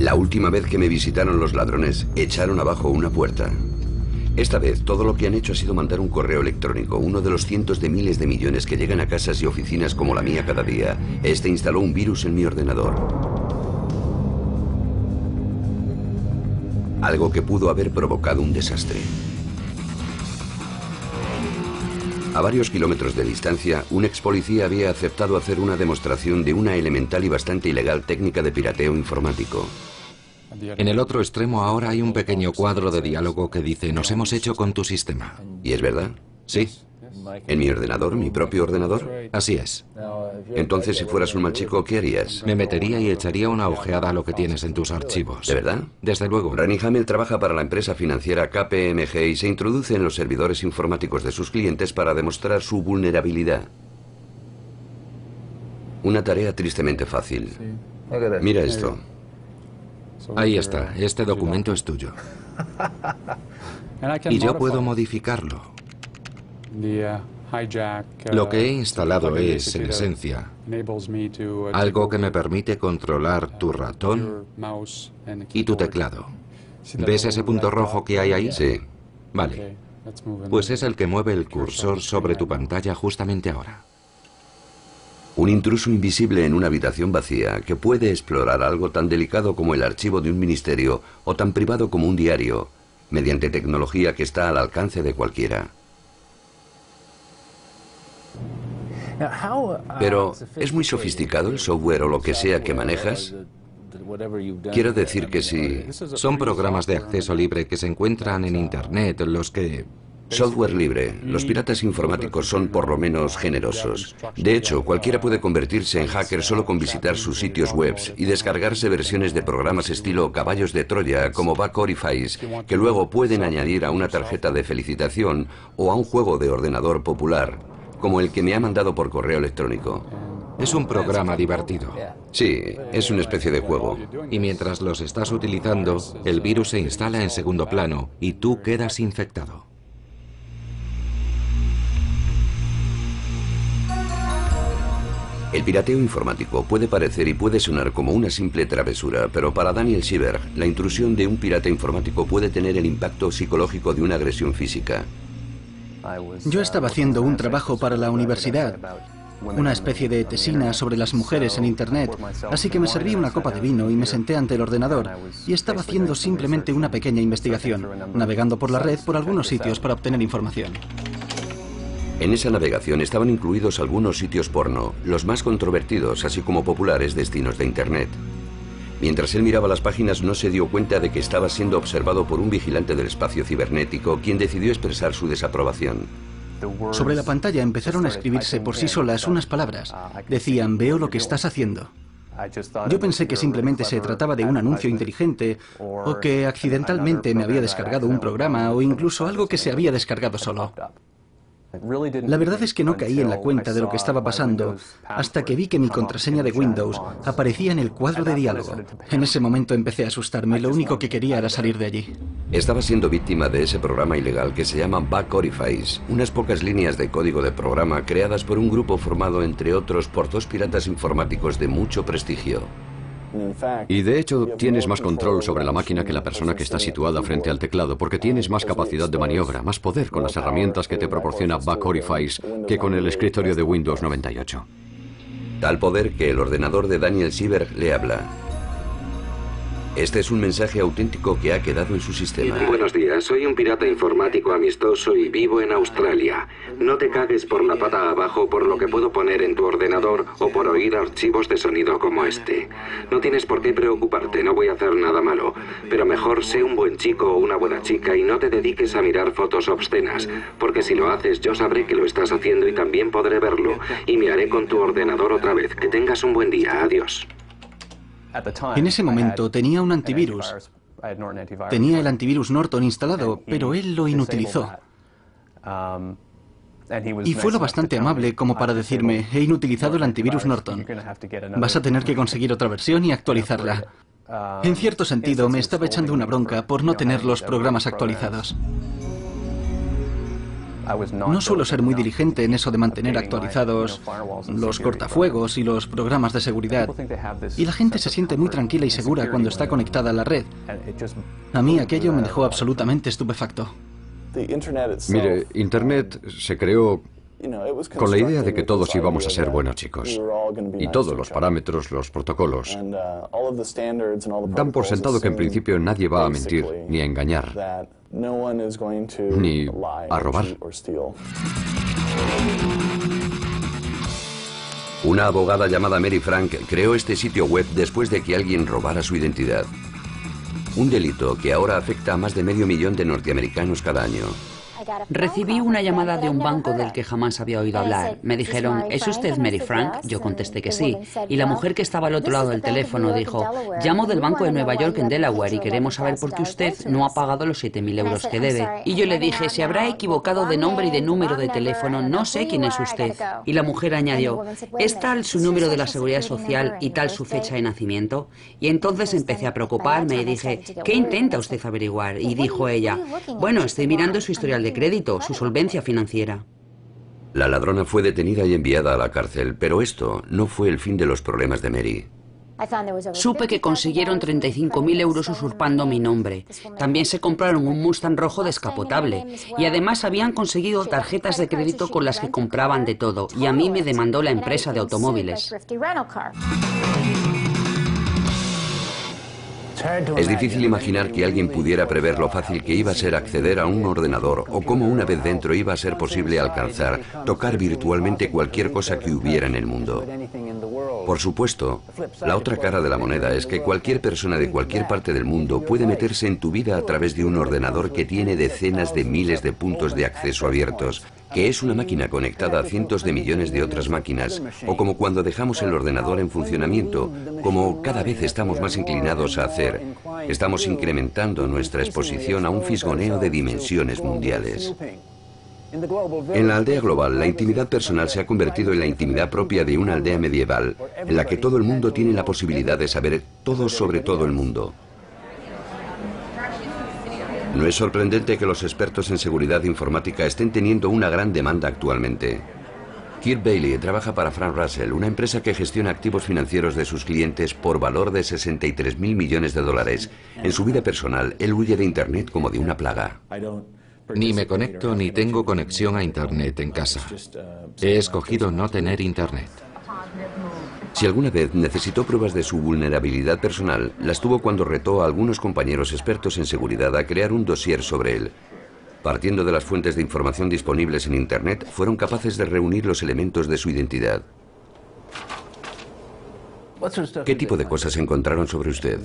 La última vez que me visitaron los ladrones, echaron abajo una puerta. Esta vez, todo lo que han hecho ha sido mandar un correo electrónico, uno de los cientos de miles de millones que llegan a casas y oficinas como la mía cada día. Este instaló un virus en mi ordenador. Algo que pudo haber provocado un desastre. A varios kilómetros de distancia, un ex policía había aceptado hacer una demostración de una elemental y bastante ilegal técnica de pirateo informático. En el otro extremo ahora hay un pequeño cuadro de diálogo que dice: nos hemos hecho con tu sistema. ¿Y es verdad? Sí. ¿En mi ordenador? ¿Mi propio ordenador? Así es. Entonces, si fueras un mal chico, ¿qué harías? Me metería y echaría una ojeada a lo que tienes en tus archivos. ¿De verdad? Desde luego. Rani Hamel trabaja para la empresa financiera KPMG y se introduce en los servidores informáticos de sus clientes para demostrar su vulnerabilidad. Una tarea tristemente fácil. Mira esto. Ahí está. Este documento es tuyo. Y yo puedo modificarlo. Lo que he instalado es, en esencia, algo que me permite controlar tu ratón y tu teclado. ¿Ves ese punto rojo que hay ahí? Sí. Vale. Pues es el que mueve el cursor sobre tu pantalla justamente ahora. Un intruso invisible en una habitación vacía que puede explorar algo tan delicado como el archivo de un ministerio o tan privado como un diario, mediante tecnología que está al alcance de cualquiera. Pero, ¿es muy sofisticado el software o lo que sea que manejas? Quiero decir que si... Son programas de acceso libre que se encuentran en Internet, los que... Software libre. Los piratas informáticos son por lo menos generosos. De hecho, cualquiera puede convertirse en hacker solo con visitar sus sitios web y descargarse versiones de programas estilo caballos de Troya como Backorifice, que luego pueden añadir a una tarjeta de felicitación o a un juego de ordenador popular, como el que me ha mandado por correo electrónico. Es un programa divertido. Sí, es una especie de juego. Y mientras los estás utilizando, el virus se instala en segundo plano y tú quedas infectado. El pirateo informático puede parecer y puede sonar como una simple travesura, pero para Daniel Silberg, la intrusión de un pirata informático puede tener el impacto psicológico de una agresión física. Yo estaba haciendo un trabajo para la universidad, una especie de tesina sobre las mujeres en Internet, así que me serví una copa de vino y me senté ante el ordenador y estaba haciendo simplemente una pequeña investigación, navegando por la red por algunos sitios para obtener información. En esa navegación estaban incluidos algunos sitios porno, los más controvertidos, así como populares destinos de Internet. Mientras él miraba las páginas no se dio cuenta de que estaba siendo observado por un vigilante del espacio cibernético, quien decidió expresar su desaprobación. Sobre la pantalla empezaron a escribirse por sí solas unas palabras. Decían: veo lo que estás haciendo. Yo pensé que simplemente se trataba de un anuncio inteligente, o que accidentalmente me había descargado un programa, o incluso algo que se había descargado solo. La verdad es que no caí en la cuenta de lo que estaba pasando hasta que vi que mi contraseña de Windows aparecía en el cuadro de diálogo. En ese momento empecé a asustarme y lo único que quería era salir de allí. Estaba siendo víctima de ese programa ilegal que se llama Backorifice, unas pocas líneas de código de programa creadas por un grupo formado, entre otros, por dos piratas informáticos de mucho prestigio. Y de hecho tienes más control sobre la máquina que la persona que está situada frente al teclado, porque tienes más capacidad de maniobra, más poder con las herramientas que te proporciona Backorifice que con el escritorio de Windows 98. Tal poder que el ordenador de Daniel Silberg le habla. Este es un mensaje auténtico que ha quedado en su sistema. Buenos días, soy un pirata informático amistoso y vivo en Australia. No te cagues por la pata abajo por lo que puedo poner en tu ordenador o por oír archivos de sonido como este. No tienes por qué preocuparte, no voy a hacer nada malo. Pero mejor sé un buen chico o una buena chica y no te dediques a mirar fotos obscenas, porque si lo haces yo sabré que lo estás haciendo y también podré verlo. Y me haré con tu ordenador otra vez. Que tengas un buen día, adiós. En ese momento tenía un antivirus. Tenía el antivirus Norton instalado, pero él lo inutilizó. Y fue lo bastante amable como para decirme: he inutilizado el antivirus Norton. Vas a tener que conseguir otra versión y actualizarla. En cierto sentido, me estaba echando una bronca por no tener los programas actualizados. No suelo ser muy diligente en eso de mantener actualizados los cortafuegos y los programas de seguridad. Y la gente se siente muy tranquila y segura cuando está conectada a la red. A mí aquello me dejó absolutamente estupefacto. Mire, Internet se creó con la idea de que todos íbamos a ser buenos chicos. Y todos los parámetros, los protocolos, dan por sentado que en principio nadie va a mentir, ni a engañar, ni a robar. Una abogada llamada Mary Frank creó este sitio web después de que alguien robara su identidad. Un delito que ahora afecta a más de 500.000 de norteamericanos cada año. Recibí una llamada de un banco del que jamás había oído hablar. Me dijeron, ¿es usted Mary Frank? Yo contesté que sí. Y la mujer que estaba al otro lado del teléfono dijo, llamo del Banco de Nueva York en Delaware y queremos saber por qué usted no ha pagado los 7.000 euros que debe. Y yo le dije, se habrá equivocado de nombre y de número de teléfono, no sé quién es usted. Y la mujer añadió, ¿es tal su número de la Seguridad Social y tal su fecha de nacimiento? Y entonces empecé a preocuparme y dije, ¿qué intenta usted averiguar? Y dijo ella, bueno, estoy mirando su historial de crédito, su solvencia financiera. La ladrona fue detenida y enviada a la cárcel, pero esto no fue el fin de los problemas de Mary. Supe que consiguieron 35.000 euros usurpando mi nombre. También se compraron un Mustang rojo descapotable. Y además habían conseguido tarjetas de crédito con las que compraban de todo. Y a mí me demandó la empresa de automóviles. Es difícil imaginar que alguien pudiera prever lo fácil que iba a ser acceder a un ordenador o cómo una vez dentro iba a ser posible alcanzar, tocar virtualmente cualquier cosa que hubiera en el mundo. Por supuesto, la otra cara de la moneda es que cualquier persona de cualquier parte del mundo puede meterse en tu vida a través de un ordenador que tiene decenas de miles de puntos de acceso abiertos, que es una máquina conectada a cientos de millones de otras máquinas, o como cuando dejamos el ordenador en funcionamiento, como cada vez estamos más inclinados a hacer, estamos incrementando nuestra exposición a un fisgoneo de dimensiones mundiales. En la aldea global, la intimidad personal se ha convertido en la intimidad propia de una aldea medieval, en la que todo el mundo tiene la posibilidad de saber todo sobre todo el mundo. No es sorprendente que los expertos en seguridad informática estén teniendo una gran demanda actualmente. Kirk Bailey trabaja para Frank Russell, una empresa que gestiona activos financieros de sus clientes por valor de 63.000 millones de dólares. En su vida personal, él huye de Internet como de una plaga. Ni me conecto ni tengo conexión a Internet en casa. He escogido no tener Internet. Si alguna vez necesitó pruebas de su vulnerabilidad personal, las tuvo cuando retó a algunos compañeros expertos en seguridad a crear un dossier sobre él. Partiendo de las fuentes de información disponibles en Internet, fueron capaces de reunir los elementos de su identidad. ¿Qué tipo de cosas encontraron sobre usted?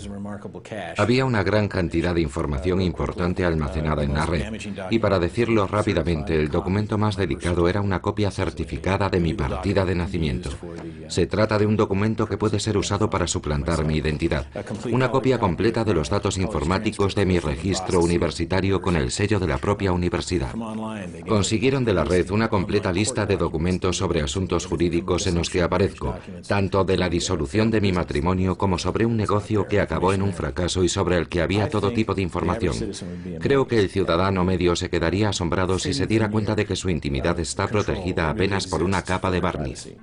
Había una gran cantidad de información importante almacenada en la red, y para decirlo rápidamente, el documento más delicado era una copia certificada de mi partida de nacimiento. Se trata de un documento que puede ser usado para suplantar mi identidad. Una copia completa de los datos informáticos de mi registro universitario con el sello de la propia universidad. Consiguieron de la red una completa lista de documentos sobre asuntos jurídicos en los que aparezco, tanto de la disolución de mi matrimonio como sobre un negocio que acabó en un fracaso y sobre el que había todo tipo de información. Creo que el ciudadano medio se quedaría asombrado si se diera cuenta de que su intimidad está protegida apenas por una capa de barniz.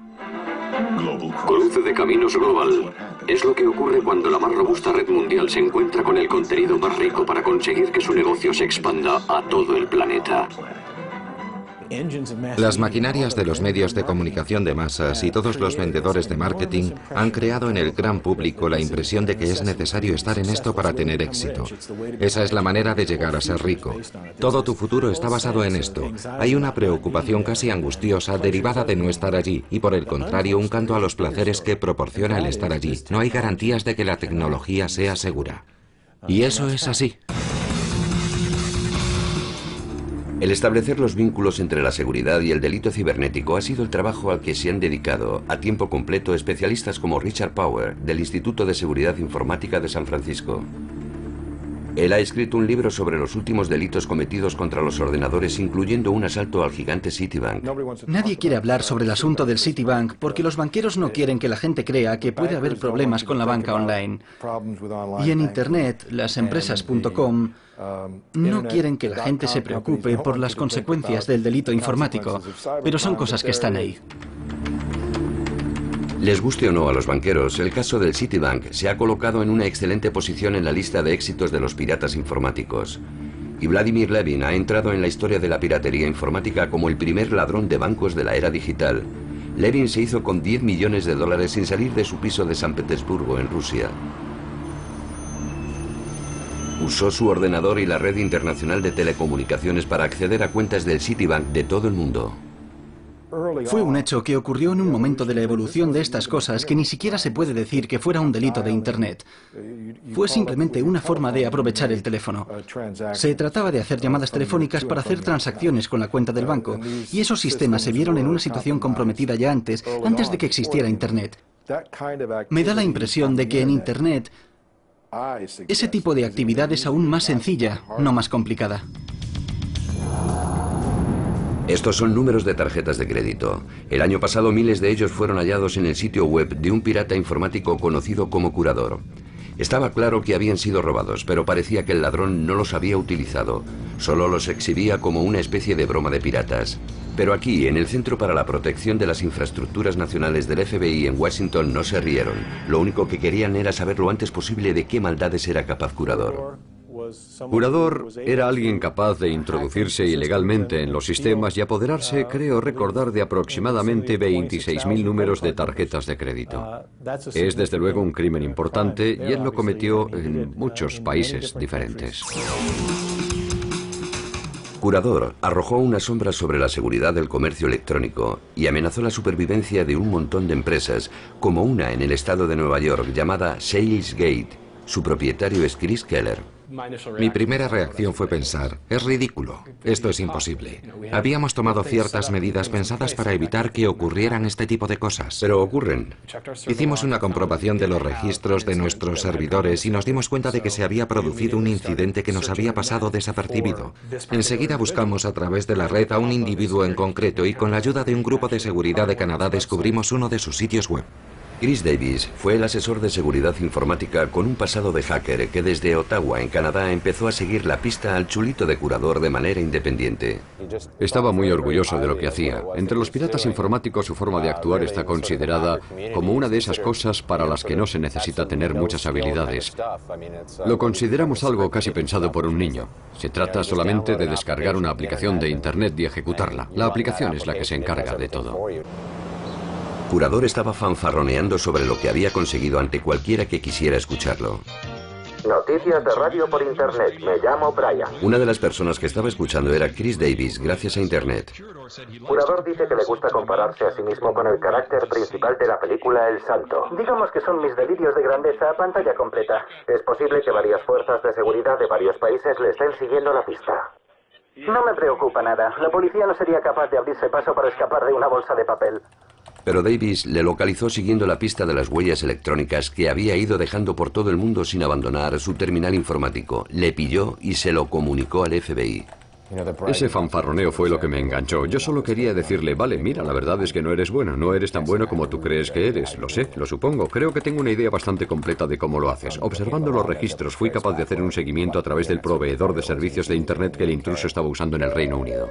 Cruce de caminos global. Es lo que ocurre cuando la más robusta red mundial se encuentra con el contenido más rico para conseguir que su negocio se expanda a todo el planeta. Las maquinarias de los medios de comunicación de masas y todos los vendedores de marketing han creado en el gran público la impresión de que es necesario estar en esto para tener éxito. Esa es la manera de llegar a ser rico. Todo tu futuro está basado en esto. Hay una preocupación casi angustiosa derivada de no estar allí y, por el contrario, un canto a los placeres que proporciona el estar allí. No hay garantías de que la tecnología sea segura. Y eso es así. El establecer los vínculos entre la seguridad y el delito cibernético ha sido el trabajo al que se han dedicado a tiempo completo especialistas como Richard Power, del Instituto de Seguridad Informática de San Francisco. Él ha escrito un libro sobre los últimos delitos cometidos contra los ordenadores, incluyendo un asalto al gigante Citibank. Nadie quiere hablar sobre el asunto del Citibank porque los banqueros no quieren que la gente crea que puede haber problemas con la banca online. Y en Internet, las empresas.com No quieren que la gente se preocupe por las consecuencias del delito informático, pero son cosas que están ahí. Les guste o no a los banqueros, el caso del Citibank se ha colocado en una excelente posición en la lista de éxitos de los piratas informáticos. Y Vladimir Levin ha entrado en la historia de la piratería informática como el primer ladrón de bancos de la era digital. Levin se hizo con $10 millones sin salir de su piso de San Petersburgo, en Rusia. Usó su ordenador y la red internacional de telecomunicaciones para acceder a cuentas del Citibank de todo el mundo. Fue un hecho que ocurrió en un momento de la evolución de estas cosas que ni siquiera se puede decir que fuera un delito de Internet. Fue simplemente una forma de aprovechar el teléfono. Se trataba de hacer llamadas telefónicas para hacer transacciones con la cuenta del banco, y esos sistemas se vieron en una situación comprometida ya antes de que existiera Internet. Me da la impresión de que en Internet ese tipo de actividad es aún más sencilla, no más complicada. Estos son números de tarjetas de crédito. El año pasado miles de ellos fueron hallados en el sitio web de un pirata informático conocido como Curador. Estaba claro que habían sido robados, pero parecía que el ladrón no los había utilizado. Solo los exhibía como una especie de broma de piratas. Pero aquí, en el Centro para la Protección de las Infraestructuras Nacionales del FBI en Washington, no se rieron. Lo único que querían era saber lo antes posible de qué maldades era capaz Curador. Curador era alguien capaz de introducirse ilegalmente en los sistemas y apoderarse, creo recordar, de aproximadamente 26.000 números de tarjetas de crédito. Es desde luego un crimen importante y él lo cometió en muchos países diferentes. Curador arrojó una sombra sobre la seguridad del comercio electrónico y amenazó la supervivencia de un montón de empresas, como una en el estado de Nueva York llamada Salesgate. Su propietario es Chris Keller. Mi primera reacción fue pensar, es ridículo, esto es imposible. Habíamos tomado ciertas medidas pensadas para evitar que ocurrieran este tipo de cosas. Pero ocurren. Hicimos una comprobación de los registros de nuestros servidores y nos dimos cuenta de que se había producido un incidente que nos había pasado desapercibido. Enseguida buscamos a través de la red a un individuo en concreto y con la ayuda de un grupo de seguridad de Canadá descubrimos uno de sus sitios web. Chris Davis fue el asesor de seguridad informática con un pasado de hacker que desde Ottawa, en Canadá, empezó a seguir la pista al chulito de Curador de manera independiente. Estaba muy orgulloso de lo que hacía. Entre los piratas informáticos su forma de actuar está considerada como una de esas cosas para las que no se necesita tener muchas habilidades. Lo consideramos algo casi pensado por un niño. Se trata solamente de descargar una aplicación de Internet y ejecutarla. La aplicación es la que se encarga de todo. Curador estaba fanfarroneando sobre lo que había conseguido ante cualquiera que quisiera escucharlo. Noticias de radio por Internet. Me llamo Brian. Una de las personas que estaba escuchando era Chris Davis, gracias a Internet. Curador dice que le gusta compararse a sí mismo con el carácter principal de la película El Santo. Digamos que son mis delirios de grandeza a pantalla completa. Es posible que varias fuerzas de seguridad de varios países le estén siguiendo la pista. No me preocupa nada. La policía no sería capaz de abrirse paso para escapar de una bolsa de papel. Pero Davis le localizó siguiendo la pista de las huellas electrónicas que había ido dejando por todo el mundo sin abandonar su terminal informático. Le pilló y se lo comunicó al FBI. Ese fanfarroneo fue lo que me enganchó. Yo solo quería decirle, vale, mira, la verdad es que no eres bueno, no eres tan bueno como tú crees que eres. Lo sé, lo supongo. Creo que tengo una idea bastante completa de cómo lo haces. Observando los registros, fui capaz de hacer un seguimiento a través del proveedor de servicios de Internet que el intruso estaba usando en el Reino Unido.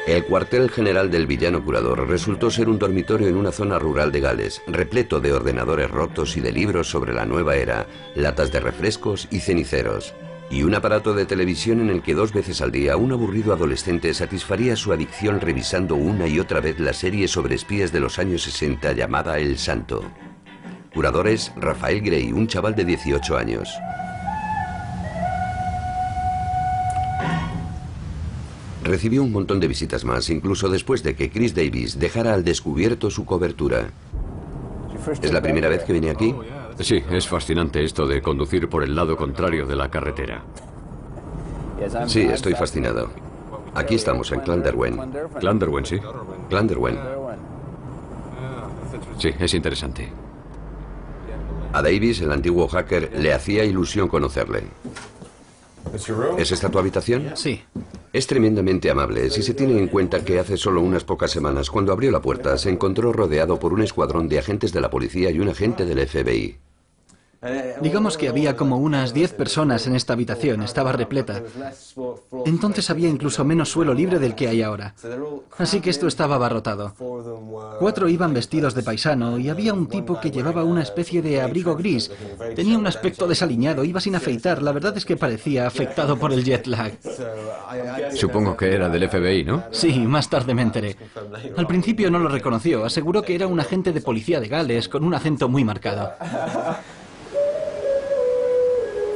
El cuartel general del villano Curador resultó ser un dormitorio en una zona rural de Gales, repleto de ordenadores rotos y de libros sobre la nueva era, latas de refrescos y ceniceros. Y un aparato de televisión en el que 2 veces al día un aburrido adolescente satisfaría su adicción revisando una y otra vez la serie sobre espías de los años 60 llamada El Santo. Curador es Rafael Gray, un chaval de 18 años. Recibió un montón de visitas más, incluso después de que Chris Davis dejara al descubierto su cobertura. ¿Es la primera vez que viene aquí? Sí, es fascinante esto de conducir por el lado contrario de la carretera. Sí, estoy fascinado. Aquí estamos, en Clanderwen. Clanderwen, sí. Clanderwen. Sí, es interesante. A Davis, el antiguo hacker, le hacía ilusión conocerle. ¿Es esta tu habitación? Sí. Es tremendamente amable si se tiene en cuenta que hace solo unas pocas semanas, cuando abrió la puerta, se encontró rodeado por un escuadrón de agentes de la policía y un agente del FBI. Digamos que había como unas 10 personas en esta habitación, estaba repleta. Entonces había incluso menos suelo libre del que hay ahora. Así que esto estaba abarrotado. 4 iban vestidos de paisano y había un tipo que llevaba una especie de abrigo gris. Tenía un aspecto desaliñado, iba sin afeitar. La verdad es que parecía afectado por el jet lag. Supongo que era del FBI, ¿no? Sí, más tarde me enteré. Al principio no lo reconoció. Aseguró que era un agente de policía de Gales con un acento muy marcado.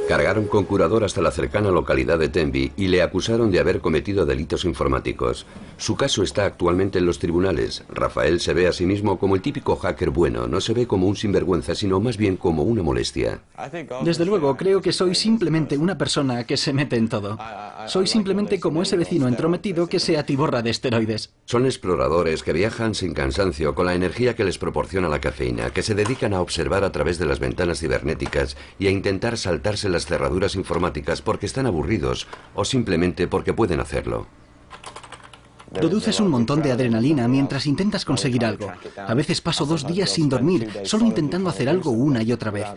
Cargaron con Curador hasta la cercana localidad de Tenby y le acusaron de haber cometido delitos informáticos. Su caso está actualmente en los tribunales. Rafael se ve a sí mismo como el típico hacker bueno. No se ve como un sinvergüenza, sino más bien como una molestia. Desde luego, creo que soy simplemente una persona que se mete en todo. Soy simplemente como ese vecino entrometido que se atiborra de esteroides. Son exploradores que viajan sin cansancio con la energía que les proporciona la cafeína, que se dedican a observar a través de las ventanas cibernéticas y a intentar saltarse las cerraduras informáticas porque están aburridos o simplemente porque pueden hacerlo. Produces un montón de adrenalina mientras intentas conseguir algo. A veces paso 2 días sin dormir, solo intentando hacer algo una y otra vez.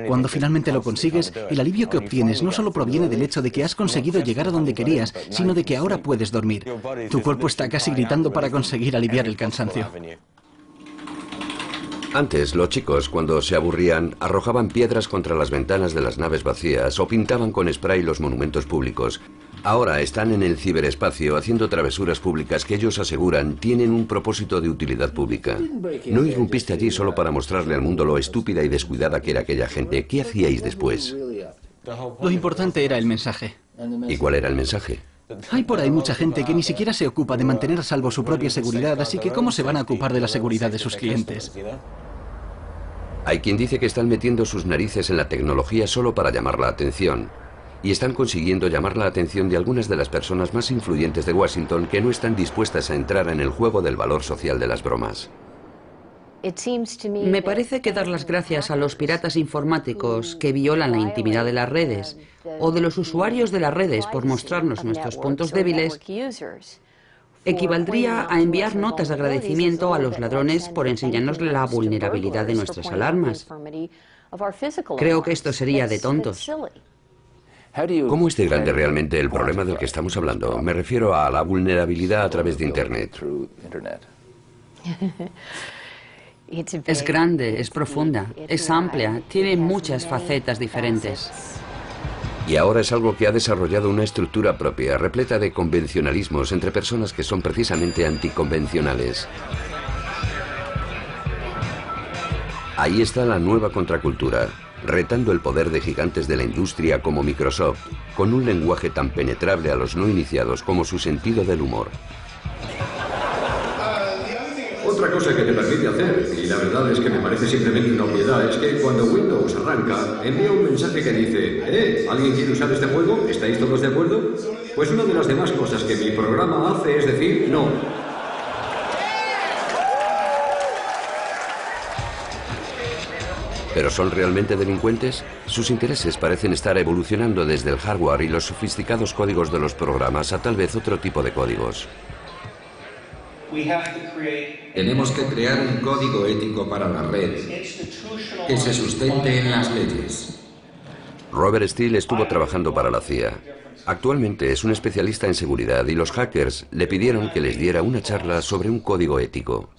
Cuando finalmente lo consigues, el alivio que obtienes no solo proviene del hecho de que has conseguido llegar a donde querías, sino de que ahora puedes dormir. Tu cuerpo está casi gritando para conseguir aliviar el cansancio. Antes, los chicos, cuando se aburrían, arrojaban piedras contra las ventanas de las naves vacías o pintaban con spray los monumentos públicos. Ahora están en el ciberespacio haciendo travesuras públicas que ellos aseguran tienen un propósito de utilidad pública. No irrumpiste allí solo para mostrarle al mundo lo estúpida y descuidada que era aquella gente. ¿Qué hacíais después? Lo importante era el mensaje. ¿Y cuál era el mensaje? Hay por ahí mucha gente que ni siquiera se ocupa de mantener a salvo su propia seguridad, así que ¿cómo se van a ocupar de la seguridad de sus clientes? Hay quien dice que están metiendo sus narices en la tecnología solo para llamar la atención. Y están consiguiendo llamar la atención de algunas de las personas más influyentes de Washington que no están dispuestas a entrar en el juego del valor social de las bromas. Me parece que dar las gracias a los piratas informáticos que violan la intimidad de las redes o de los usuarios de las redes por mostrarnos nuestros puntos débiles equivaldría a enviar notas de agradecimiento a los ladrones por enseñarnos la vulnerabilidad de nuestras alarmas. Creo que esto sería de tontos. ¿Cómo es de grande realmente el problema del que estamos hablando? Me refiero a la vulnerabilidad a través de Internet. Es grande, es profunda, es amplia, tiene muchas facetas diferentes. Y ahora es algo que ha desarrollado una estructura propia, repleta de convencionalismos entre personas que son precisamente anticonvencionales. Ahí está la nueva contracultura, retando el poder de gigantes de la industria como Microsoft, con un lenguaje tan penetrable a los no iniciados como su sentido del humor. Otra cosa que te permite hacer, y la verdad es que me parece simplemente una obviedad, es que cuando Windows arranca, envía un mensaje que dice ¿alguien quiere usar este juego? ¿Estáis todos de acuerdo? Pues una de las demás cosas que mi programa hace es decir no. ¿Pero son realmente delincuentes? Sus intereses parecen estar evolucionando desde el hardware y los sofisticados códigos de los programas a tal vez otro tipo de códigos. Tenemos que crear un código ético para la red que se sustente en las leyes. Robert Steele estuvo trabajando para la CIA. Actualmente es un especialista en seguridad y los hackers le pidieron que les diera una charla sobre un código ético.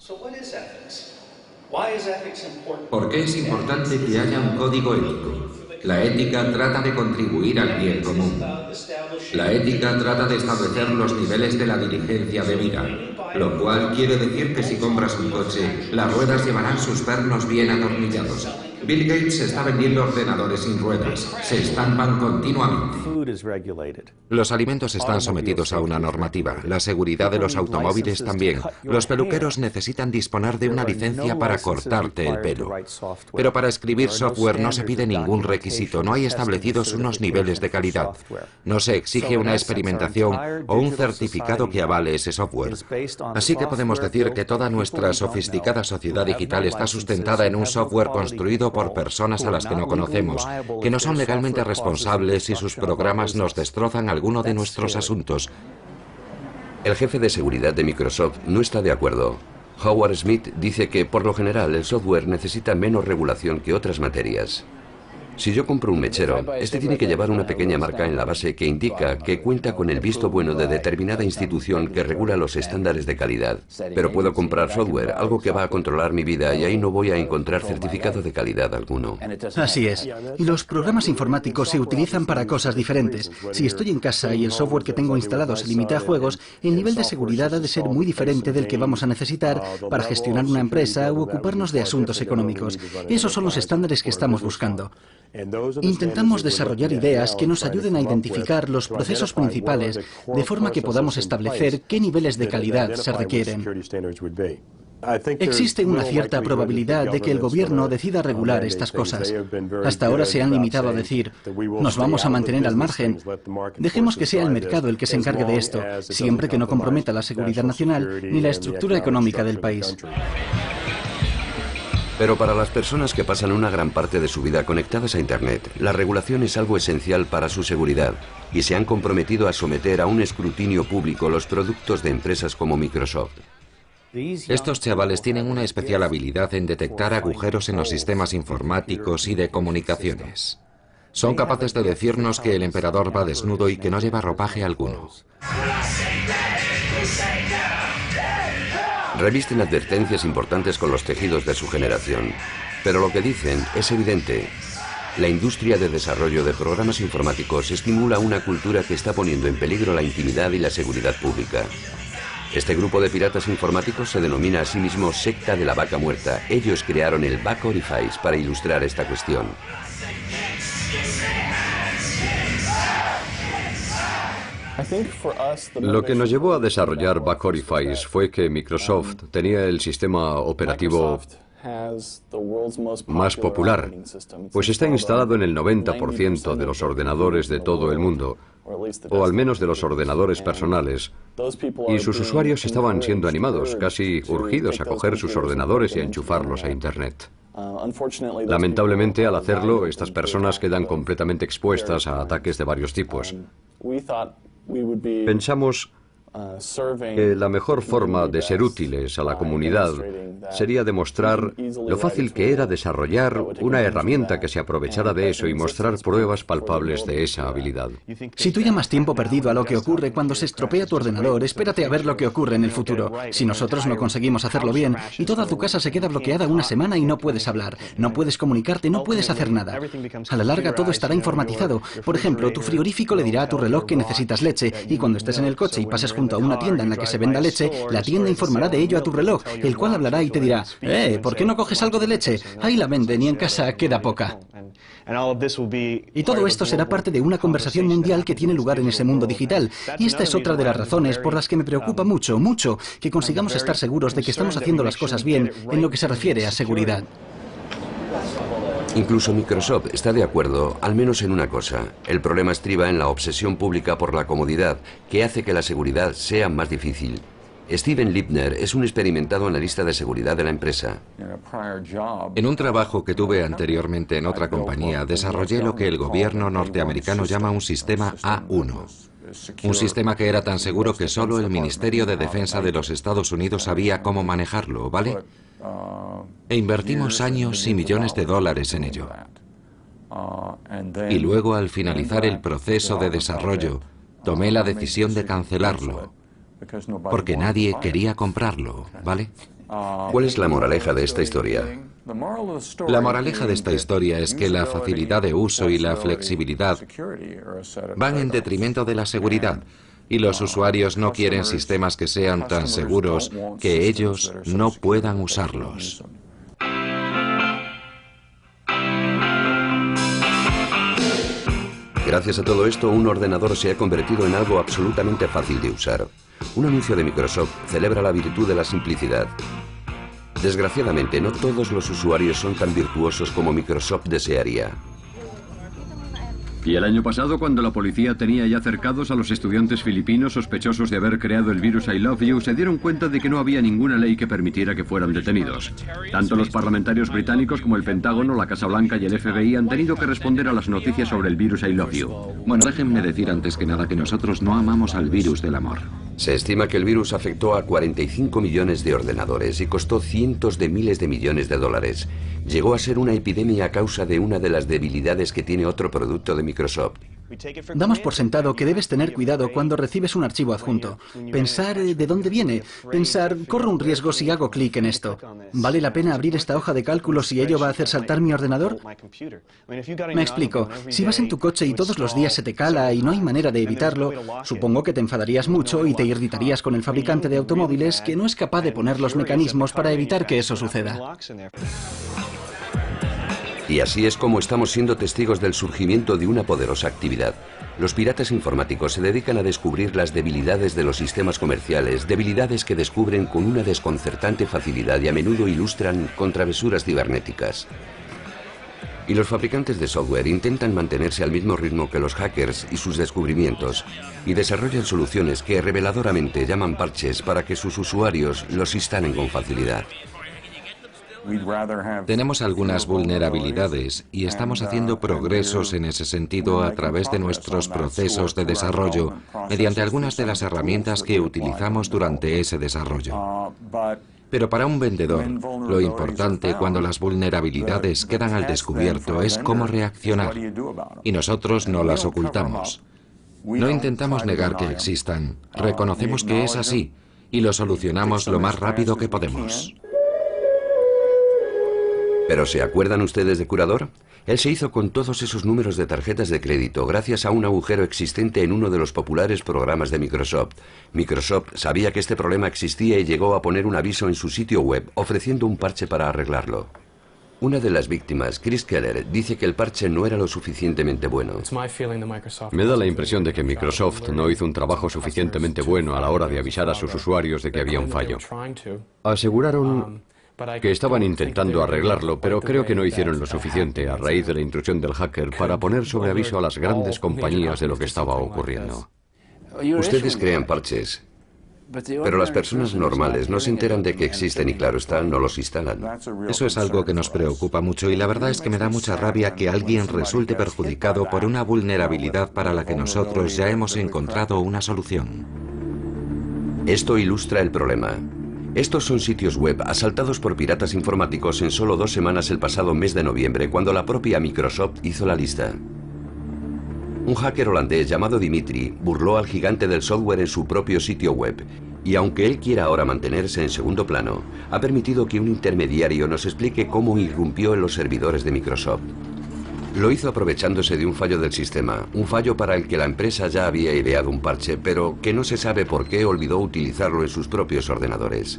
¿Por qué es importante que haya un código ético? La ética trata de contribuir al bien común. La ética trata de establecer los niveles de la diligencia debida, lo cual quiere decir que si compras un coche, las ruedas llevarán sus pernos bien atornillados. Bill Gates está vendiendo ordenadores sin ruedas. Se estampan continuamente. Los alimentos están sometidos a una normativa. La seguridad de los automóviles también. Los peluqueros necesitan disponer de una licencia para cortarte el pelo. Pero para escribir software no se pide ningún requisito. No hay establecidos unos niveles de calidad. No se exige una experimentación o un certificado que avale ese software. Así que podemos decir que toda nuestra sofisticada sociedad digital está sustentada en un software construido por personas a las que no conocemos, que no son legalmente responsables si sus programas nos destrozan alguno de nuestros asuntos. El jefe de seguridad de Microsoft no está de acuerdo. Howard Smith dice que, por lo general, el software necesita menos regulación que otras materias. Si yo compro un mechero, este tiene que llevar una pequeña marca en la base que indica que cuenta con el visto bueno de determinada institución que regula los estándares de calidad. Pero puedo comprar software, algo que va a controlar mi vida, y ahí no voy a encontrar certificado de calidad alguno. Así es. Y los programas informáticos se utilizan para cosas diferentes. Si estoy en casa y el software que tengo instalado se limita a juegos, el nivel de seguridad ha de ser muy diferente del que vamos a necesitar para gestionar una empresa u ocuparnos de asuntos económicos. Esos son los estándares que estamos buscando. Intentamos desarrollar ideas que nos ayuden a identificar los procesos principales de forma que podamos establecer qué niveles de calidad se requieren. Existe una cierta probabilidad de que el gobierno decida regular estas cosas. Hasta ahora se han limitado a decir, nos vamos a mantener al margen. Dejemos que sea el mercado el que se encargue de esto, siempre que no comprometa la seguridad nacional ni la estructura económica del país. Pero para las personas que pasan una gran parte de su vida conectadas a Internet, la regulación es algo esencial para su seguridad, y se han comprometido a someter a un escrutinio público los productos de empresas como Microsoft. Estos chavales tienen una especial habilidad en detectar agujeros en los sistemas informáticos y de comunicaciones. Son capaces de decirnos que el emperador va desnudo y que no lleva ropaje alguno. Revisten advertencias importantes con los tejidos de su generación. Pero lo que dicen es evidente. La industria de desarrollo de programas informáticos estimula una cultura que está poniendo en peligro la intimidad y la seguridad pública. Este grupo de piratas informáticos se denomina a sí mismo Secta de la Vaca Muerta. Ellos crearon el Back-Orifice para ilustrar esta cuestión. Lo que nos llevó a desarrollar Back-Orifice fue que Microsoft tenía el sistema operativo más popular, pues está instalado en el 90% de los ordenadores de todo el mundo, o al menos de los ordenadores personales, y sus usuarios estaban siendo animados, casi urgidos a coger sus ordenadores y a enchufarlos a Internet. Lamentablemente, al hacerlo, estas personas quedan completamente expuestas a ataques de varios tipos. Pensamos que la mejor forma de ser útiles a la comunidad sería demostrar lo fácil que era desarrollar una herramienta que se aprovechara de eso y mostrar pruebas palpables de esa habilidad. Si tú llamas tiempo perdido a lo que ocurre cuando se estropea tu ordenador, espérate a ver lo que ocurre en el futuro. Si nosotros no conseguimos hacerlo bien y toda tu casa se queda bloqueada una semana y no puedes hablar, no puedes comunicarte, no puedes hacer nada. A la larga todo estará informatizado. Por ejemplo, tu frigorífico le dirá a tu reloj que necesitas leche y cuando estés en el coche y pases junto a una tienda en la que se venda leche, la tienda informará de ello a tu reloj, el cual hablará y te dirá, ¿por qué no coges algo de leche? Ahí la venden y en casa queda poca. Y todo esto será parte de una conversación mundial que tiene lugar en ese mundo digital. Y esta es otra de las razones por las que me preocupa mucho, que consigamos estar seguros de que estamos haciendo las cosas bien en lo que se refiere a seguridad. Incluso Microsoft está de acuerdo, al menos en una cosa. El problema estriba en la obsesión pública por la comodidad, que hace que la seguridad sea más difícil. Steven Lipner es un experimentado analista de seguridad de la empresa. En un trabajo que tuve anteriormente en otra compañía, desarrollé lo que el gobierno norteamericano llama un sistema A1. Un sistema que era tan seguro que solo el Ministerio de Defensa de los Estados Unidos sabía cómo manejarlo, ¿vale? E invertimos años y millones de dólares en ello. Y luego, al finalizar el proceso de desarrollo, tomé la decisión de cancelarlo, porque nadie quería comprarlo, ¿vale? ¿Cuál es la moraleja de esta historia? La moraleja de esta historia es que la facilidad de uso y la flexibilidad van en detrimento de la seguridad, y los usuarios no quieren sistemas que sean tan seguros que ellos no puedan usarlos. Gracias a todo esto, un ordenador se ha convertido en algo absolutamente fácil de usar. Un anuncio de Microsoft celebra la virtud de la simplicidad. Desgraciadamente, no todos los usuarios son tan virtuosos como Microsoft desearía. Y el año pasado, cuando la policía tenía ya cercados a los estudiantes filipinos sospechosos de haber creado el virus I Love You, se dieron cuenta de que no había ninguna ley que permitiera que fueran detenidos. Tanto los parlamentarios británicos como el Pentágono, la Casa Blanca y el FBI han tenido que responder a las noticias sobre el virus I Love You. Bueno, déjenme decir antes que nada que nosotros no amamos al virus del amor. Se estima que el virus afectó a 45 millones de ordenadores y costó cientos de miles de millones de dólares. Llegó a ser una epidemia a causa de una de las debilidades que tiene otro producto de Microsoft. Damos por sentado que debes tener cuidado cuando recibes un archivo adjunto. Pensar de dónde viene. Pensar, corro un riesgo si hago clic en esto. ¿Vale la pena abrir esta hoja de cálculo si ello va a hacer saltar mi ordenador? Me explico. Si vas en tu coche y todos los días se te cala y no hay manera de evitarlo, supongo que te enfadarías mucho y te irritarías con el fabricante de automóviles que no es capaz de poner los mecanismos para evitar que eso suceda. Y así es como estamos siendo testigos del surgimiento de una poderosa actividad. Los piratas informáticos se dedican a descubrir las debilidades de los sistemas comerciales, debilidades que descubren con una desconcertante facilidad y a menudo ilustran con travesuras cibernéticas. Y los fabricantes de software intentan mantenerse al mismo ritmo que los hackers y sus descubrimientos, y desarrollan soluciones que reveladoramente llaman parches para que sus usuarios los instalen con facilidad. Tenemos algunas vulnerabilidades y estamos haciendo progresos en ese sentido a través de nuestros procesos de desarrollo, mediante algunas de las herramientas que utilizamos durante ese desarrollo. Pero para un vendedor, lo importante cuando las vulnerabilidades quedan al descubierto es cómo reaccionar, y nosotros no las ocultamos. No intentamos negar que existan, reconocemos que es así, y lo solucionamos lo más rápido que podemos. ¿Pero se acuerdan ustedes de Curador? Él se hizo con todos esos números de tarjetas de crédito gracias a un agujero existente en uno de los populares programas de Microsoft. Microsoft sabía que este problema existía y llegó a poner un aviso en su sitio web ofreciendo un parche para arreglarlo. Una de las víctimas, Chris Keller, dice que el parche no era lo suficientemente bueno. Me da la impresión de que Microsoft no hizo un trabajo suficientemente bueno a la hora de avisar a sus usuarios de que había un fallo. Aseguraron que estaban intentando arreglarlo, pero creo que no hicieron lo suficiente a raíz de la intrusión del hacker para poner sobre aviso a las grandes compañías de lo que estaba ocurriendo. Ustedes crean parches, pero las personas normales no se enteran de que existen y claro está, no los instalan. Eso es algo que nos preocupa mucho y la verdad es que me da mucha rabia que alguien resulte perjudicado por una vulnerabilidad para la que nosotros ya hemos encontrado una solución. Esto ilustra el problema. Estos son sitios web asaltados por piratas informáticos en solo 2 semanas el pasado mes de noviembre, cuando la propia Microsoft hizo la lista. Un hacker holandés llamado Dimitri burló al gigante del software en su propio sitio web, y aunque él quiera ahora mantenerse en segundo plano, ha permitido que un intermediario nos explique cómo irrumpió en los servidores de Microsoft. Lo hizo aprovechándose de un fallo del sistema, un fallo para el que la empresa ya había ideado un parche, pero que no se sabe por qué olvidó utilizarlo en sus propios ordenadores.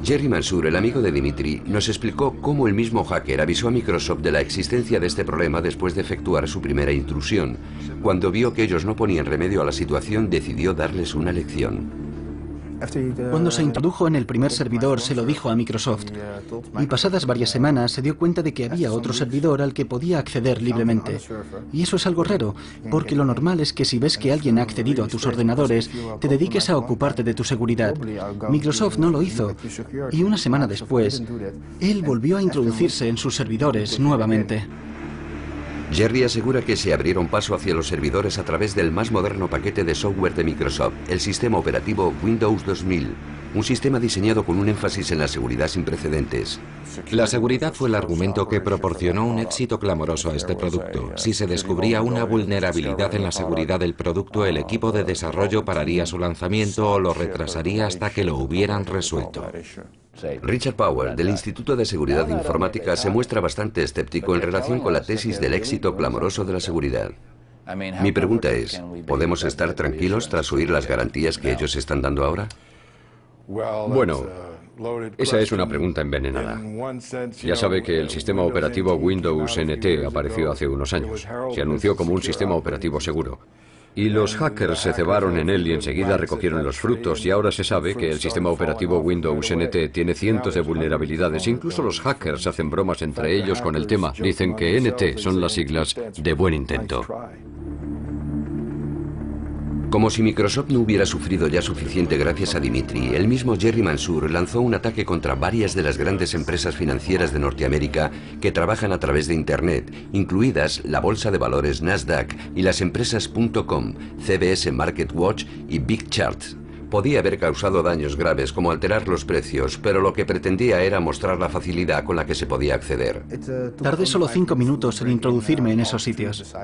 Jerry Mansour, el amigo de Dimitri, nos explicó cómo el mismo hacker avisó a Microsoft de la existencia de este problema después de efectuar su primera intrusión. Cuando vio que ellos no ponían remedio a la situación, decidió darles una lección. Cuando se introdujo en el primer servidor, se lo dijo a Microsoft. Y pasadas varias semanas se dio cuenta de que había otro servidor al que podía acceder libremente. Y eso es algo raro, porque lo normal es que si ves que alguien ha accedido a tus ordenadores, te dediques a ocuparte de tu seguridad. Microsoft no lo hizo. Y una semana después, él volvió a introducirse en sus servidores nuevamente. Jerry asegura que se abrieron paso hacia los servidores a través del más moderno paquete de software de Microsoft, el sistema operativo Windows 2000, un sistema diseñado con un énfasis en la seguridad sin precedentes. La seguridad fue el argumento que proporcionó un éxito clamoroso a este producto. Si se descubría una vulnerabilidad en la seguridad del producto, el equipo de desarrollo pararía su lanzamiento o lo retrasaría hasta que lo hubieran resuelto. Richard Powell, del Instituto de Seguridad Informática, se muestra bastante escéptico en relación con la tesis del éxito clamoroso de la seguridad. Mi pregunta es, ¿podemos estar tranquilos tras oír las garantías que ellos están dando ahora? Bueno, esa es una pregunta envenenada. Ya sabe que el sistema operativo Windows NT apareció hace unos años. Se anunció como un sistema operativo seguro. Y los hackers se cebaron en él y enseguida recogieron los frutos, y ahora se sabe que el sistema operativo Windows NT tiene cientos de vulnerabilidades. Incluso los hackers hacen bromas entre ellos con el tema. Dicen que NT son las siglas de buen intento. Como si Microsoft no hubiera sufrido ya suficiente gracias a Dimitri, el mismo Jerry Mansour lanzó un ataque contra varias de las grandes empresas financieras de Norteamérica que trabajan a través de Internet, incluidas la bolsa de valores Nasdaq y las empresas .com, CBS Market Watch y Big Charts. Podía haber causado daños graves como alterar los precios, pero lo que pretendía era mostrar la facilidad con la que se podía acceder. Tardé solo 5 minutos en introducirme en esos sitios.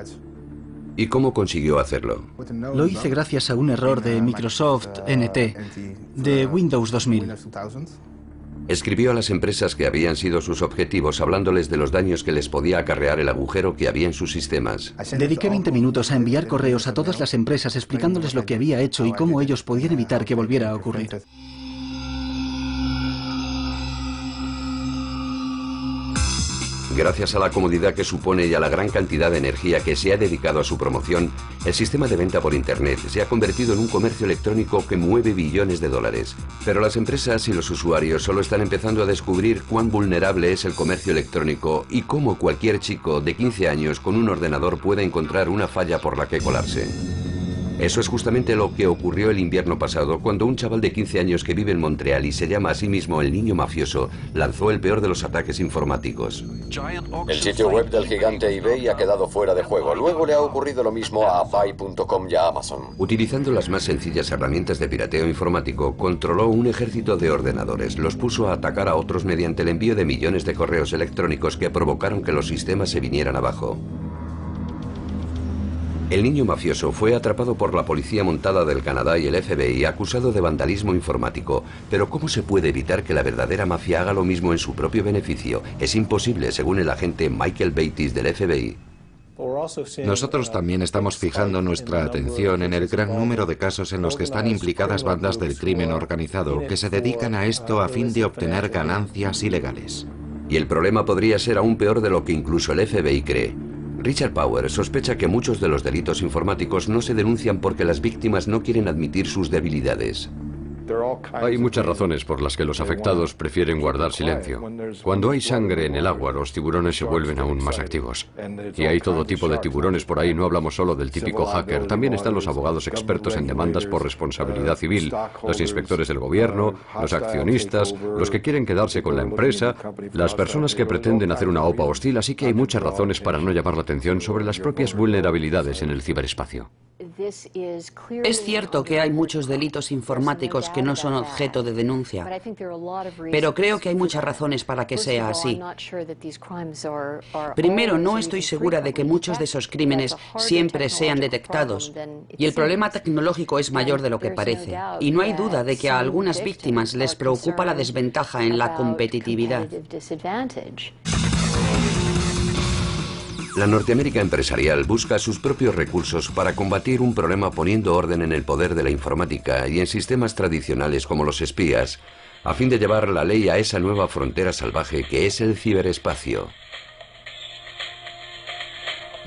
¿Y cómo consiguió hacerlo? Lo hice gracias a un error de Microsoft NT, de Windows 2000. Escribió a las empresas que habían sido sus objetivos hablándoles de los daños que les podía acarrear el agujero que había en sus sistemas. Dediqué 20 minutos a enviar correos a todas las empresas explicándoles lo que había hecho y cómo ellos podían evitar que volviera a ocurrir. Gracias a la comodidad que supone y a la gran cantidad de energía que se ha dedicado a su promoción, el sistema de venta por Internet se ha convertido en un comercio electrónico que mueve billones de dólares. Pero las empresas y los usuarios solo están empezando a descubrir cuán vulnerable es el comercio electrónico y cómo cualquier chico de 15 años con un ordenador puede encontrar una falla por la que colarse. Eso es justamente lo que ocurrió el invierno pasado, cuando un chaval de 15 años que vive en Montreal y se llama a sí mismo el niño mafioso, lanzó el peor de los ataques informáticos. El sitio web del gigante eBay ha quedado fuera de juego. Luego le ha ocurrido lo mismo a Buy.com y a Amazon. Utilizando las más sencillas herramientas de pirateo informático, controló un ejército de ordenadores, los puso a atacar a otros mediante el envío de millones de correos electrónicos que provocaron que los sistemas se vinieran abajo. El niño mafioso fue atrapado por la policía montada del Canadá y el FBI acusado de vandalismo informático. Pero ¿cómo se puede evitar que la verdadera mafia haga lo mismo en su propio beneficio? Es imposible, según el agente Michael Bates del FBI. Nosotros también estamos fijando nuestra atención en el gran número de casos en los que están implicadas bandas del crimen organizado que se dedican a esto a fin de obtener ganancias ilegales. Y el problema podría ser aún peor de lo que incluso el FBI cree. Richard Power sospecha que muchos de los delitos informáticos no se denuncian porque las víctimas no quieren admitir sus debilidades. Hay muchas razones por las que los afectados prefieren guardar silencio. Cuando hay sangre en el agua, los tiburones se vuelven aún más activos. Y hay todo tipo de tiburones por ahí, no hablamos solo del típico hacker. También están los abogados expertos en demandas por responsabilidad civil, los inspectores del gobierno, los accionistas, los que quieren quedarse con la empresa, las personas que pretenden hacer una OPA hostil, así que hay muchas razones para no llamar la atención sobre las propias vulnerabilidades en el ciberespacio. Es cierto que hay muchos delitos informáticos que no son objeto de denuncia, pero creo que hay muchas razones para que sea así. Primero, no estoy segura de que muchos de esos crímenes siempre sean detectados, y el problema tecnológico es mayor de lo que parece. Y no hay duda de que a algunas víctimas les preocupa la desventaja en la competitividad. La Norteamérica empresarial busca sus propios recursos para combatir un problema poniendo orden en el poder de la informática y en sistemas tradicionales como los espías, a fin de llevar la ley a esa nueva frontera salvaje que es el ciberespacio.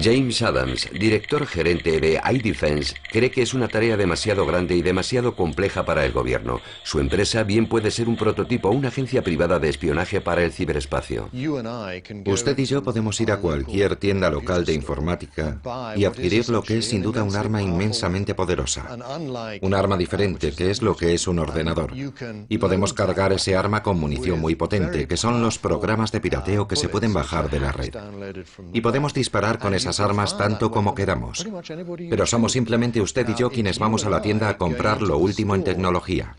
James Adams, director gerente de iDefense, cree que es una tarea demasiado grande y demasiado compleja para el gobierno. Su empresa bien puede ser un prototipo o una agencia privada de espionaje para el ciberespacio. Usted y yo podemos ir a cualquier tienda local de informática y adquirir lo que es sin duda un arma inmensamente poderosa. Un arma diferente, que es lo que es un ordenador. Y podemos cargar ese arma con munición muy potente, que son los programas de pirateo que se pueden bajar de la red. Y podemos disparar con esas armas tanto como queramos. Pero somos simplemente usted y yo quienes vamos a la tienda a comprar lo último en tecnología.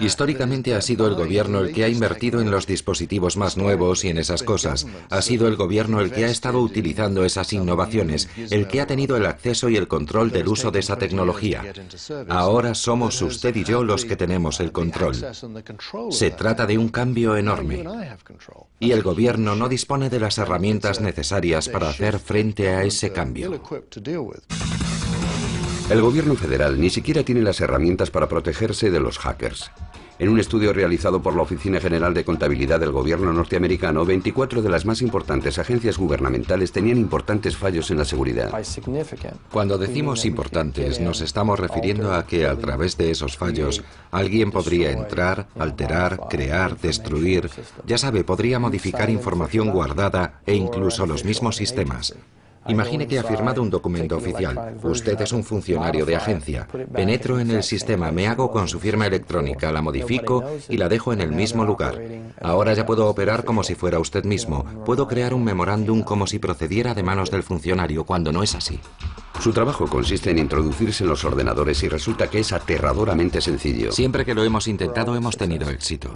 Históricamente ha sido el gobierno el que ha invertido en los dispositivos más nuevos y en esas cosas. Ha sido el gobierno el que ha estado utilizando esas innovaciones, el que ha tenido el acceso y el control del uso de esa tecnología. Ahora somos usted y yo los que tenemos el control. Se trata de un cambio enorme. Y el gobierno no dispone de las herramientas necesarias para hacer frente a ese cambio. El gobierno federal ni siquiera tiene las herramientas para protegerse de los hackers. En un estudio realizado por la Oficina General de Contabilidad del gobierno norteamericano, 24 de las más importantes agencias gubernamentales tenían importantes fallos en la seguridad. Cuando decimos importantes, nos estamos refiriendo a que a través de esos fallos, alguien podría entrar, alterar, crear, destruir, ya sabe, podría modificar información guardada e incluso los mismos sistemas. Imagine que ha firmado un documento oficial. Usted es un funcionario de agencia. Penetro en el sistema, me hago con su firma electrónica, la modifico y la dejo en el mismo lugar. Ahora ya puedo operar como si fuera usted mismo. Puedo crear un memorándum como si procediera de manos del funcionario, cuando no es así. Su trabajo consiste en introducirse en los ordenadores y resulta que es aterradoramente sencillo. Siempre que lo hemos intentado hemos tenido éxito.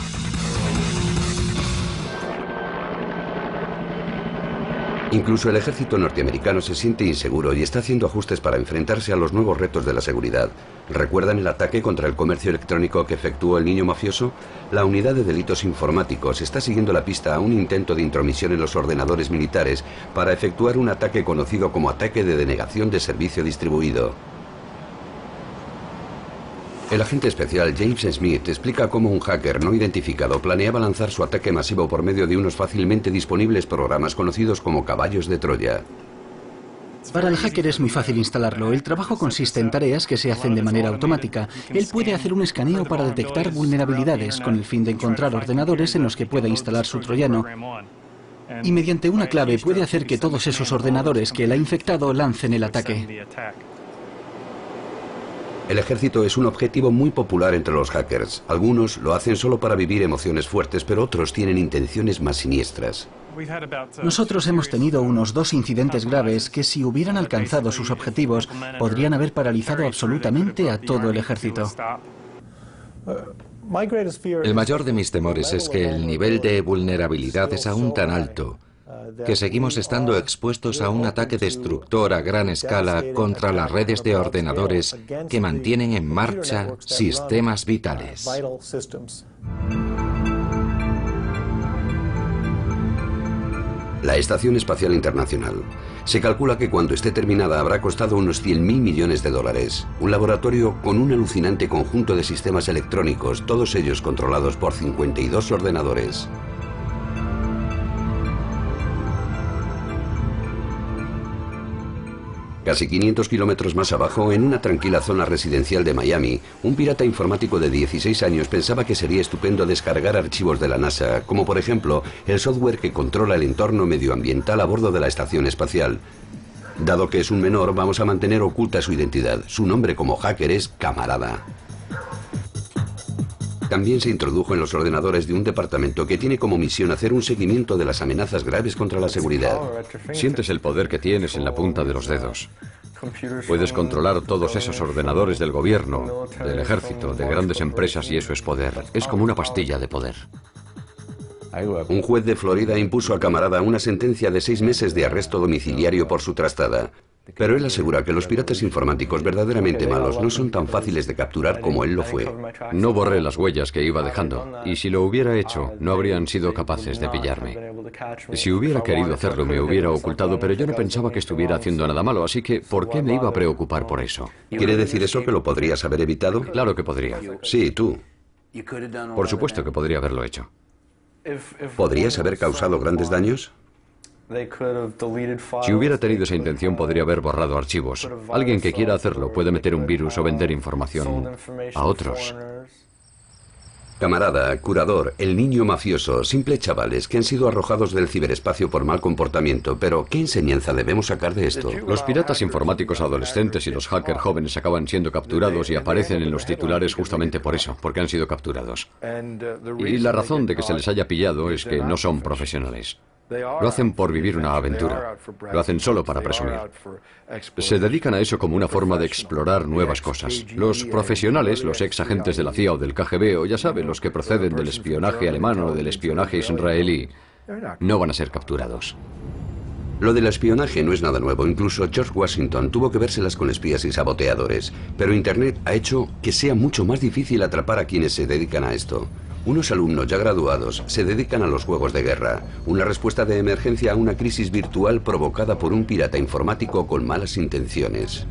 Incluso el ejército norteamericano se siente inseguro y está haciendo ajustes para enfrentarse a los nuevos retos de la seguridad. ¿Recuerdan el ataque contra el comercio electrónico que efectuó el niño mafioso? La unidad de delitos informáticos está siguiendo la pista a un intento de intromisión en los ordenadores militares para efectuar un ataque conocido como ataque de denegación de servicio distribuido. El agente especial James Smith explica cómo un hacker no identificado planeaba lanzar su ataque masivo por medio de unos fácilmente disponibles programas conocidos como caballos de Troya. Para el hacker es muy fácil instalarlo. El trabajo consiste en tareas que se hacen de manera automática. Él puede hacer un escaneo para detectar vulnerabilidades con el fin de encontrar ordenadores en los que pueda instalar su troyano. Y mediante una clave puede hacer que todos esos ordenadores que él ha infectado lancen el ataque. El ejército es un objetivo muy popular entre los hackers. Algunos lo hacen solo para vivir emociones fuertes, pero otros tienen intenciones más siniestras. Nosotros hemos tenido unos 2 incidentes graves que, si hubieran alcanzado sus objetivos, podrían haber paralizado absolutamente a todo el ejército. El mayor de mis temores es que el nivel de vulnerabilidad es aún tan alto que seguimos estando expuestos a un ataque destructor a gran escala contra las redes de ordenadores que mantienen en marcha sistemas vitales. La Estación Espacial Internacional. Se calcula que cuando esté terminada habrá costado unos 100.000 millones de dólares. Un laboratorio con un alucinante conjunto de sistemas electrónicos, todos ellos controlados por 52 ordenadores. Casi 500 kilómetros más abajo, en una tranquila zona residencial de Miami, un pirata informático de 16 años pensaba que sería estupendo descargar archivos de la NASA, como por ejemplo el software que controla el entorno medioambiental a bordo de la estación espacial. Dado que es un menor, vamos a mantener oculta su identidad. Su nombre como hacker es Camarada. También se introdujo en los ordenadores de un departamento que tiene como misión hacer un seguimiento de las amenazas graves contra la seguridad. Sientes el poder que tienes en la punta de los dedos. Puedes controlar todos esos ordenadores del gobierno, del ejército, de grandes empresas y eso es poder. Es como una pastilla de poder. Un juez de Florida impuso a Camarada una sentencia de 6 meses de arresto domiciliario por su trastada. Pero él asegura que los piratas informáticos verdaderamente malos no son tan fáciles de capturar como él lo fue. No borré las huellas que iba dejando, y si lo hubiera hecho, no habrían sido capaces de pillarme. Si hubiera querido hacerlo, me hubiera ocultado, pero yo no pensaba que estuviera haciendo nada malo, así que ¿por qué me iba a preocupar por eso? ¿Quiere decir eso que lo podrías haber evitado? Claro que podría. Sí, tú. Por supuesto que podría haberlo hecho. ¿Podrías haber causado grandes daños? Si hubiera tenido esa intención, podría haber borrado archivos. Alguien que quiera hacerlo puede meter un virus o vender información a otros. Camarada, curador, el niño mafioso, simples chavales que han sido arrojados del ciberespacio por mal comportamiento. Pero, ¿qué enseñanza debemos sacar de esto? Los piratas informáticos adolescentes y los hackers jóvenes acaban siendo capturados y aparecen en los titulares justamente por eso, porque han sido capturados. Y la razón de que se les haya pillado es que no son profesionales. Lo hacen por vivir una aventura. Lo hacen solo para presumir. Se dedican a eso como una forma de explorar nuevas cosas. Los profesionales, los ex agentes de la CIA o del KGB, o ya saben, los que proceden del espionaje alemán o del espionaje israelí, no van a ser capturados. Lo del espionaje no es nada nuevo. Incluso George Washington tuvo que vérselas con espías y saboteadores. Pero Internet ha hecho que sea mucho más difícil atrapar a quienes se dedican a esto. Unos alumnos ya graduados se dedican a los juegos de guerra, una respuesta de emergencia a una crisis virtual provocada por un pirata informático con malas intenciones.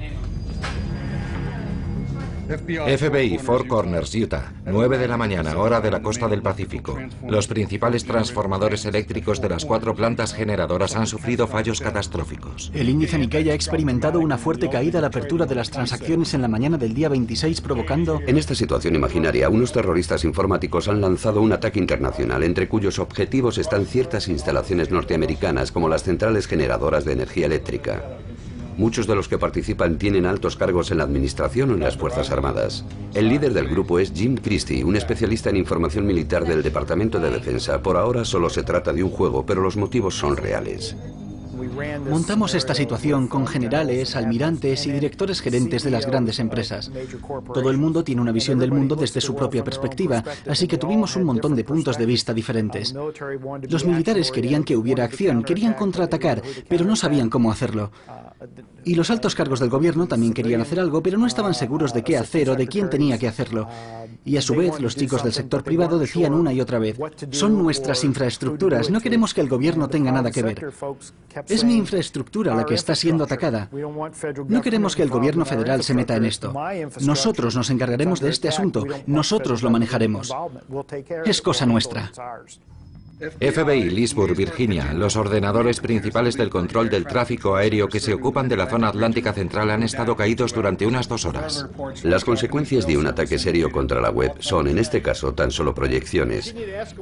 FBI, Four Corners, Utah, 9 de la mañana, hora de la costa del Pacífico. Los principales transformadores eléctricos de las 4 plantas generadoras han sufrido fallos catastróficos. El índice Nikkei ha experimentado una fuerte caída a la apertura de las transacciones en la mañana del día 26, provocando... En esta situación imaginaria, unos terroristas informáticos han lanzado un ataque internacional entre cuyos objetivos están ciertas instalaciones norteamericanas como las centrales generadoras de energía eléctrica. Muchos de los que participan tienen altos cargos en la administración o en las Fuerzas Armadas. El líder del grupo es Jim Christie, un especialista en información militar del Departamento de Defensa. Por ahora solo se trata de un juego, pero los motivos son reales. Montamos esta situación con generales, almirantes y directores gerentes de las grandes empresas. Todo el mundo tiene una visión del mundo desde su propia perspectiva, así que tuvimos un montón de puntos de vista diferentes. Los militares querían que hubiera acción, querían contraatacar, pero no sabían cómo hacerlo. Y los altos cargos del gobierno también querían hacer algo, pero no estaban seguros de qué hacer o de quién tenía que hacerlo. Y a su vez, los chicos del sector privado decían una y otra vez, son nuestras infraestructuras, no queremos que el gobierno tenga nada que ver. Es mi infraestructura la que está siendo atacada. No queremos que el gobierno federal se meta en esto. Nosotros nos encargaremos de este asunto, nosotros lo manejaremos. Es cosa nuestra. FBI, Leesburg, Virginia. Los ordenadores principales del control del tráfico aéreo que se ocupan de la zona atlántica central han estado caídos durante unas 2 horas. Las consecuencias de un ataque serio contra la web son, en este caso, tan solo proyecciones,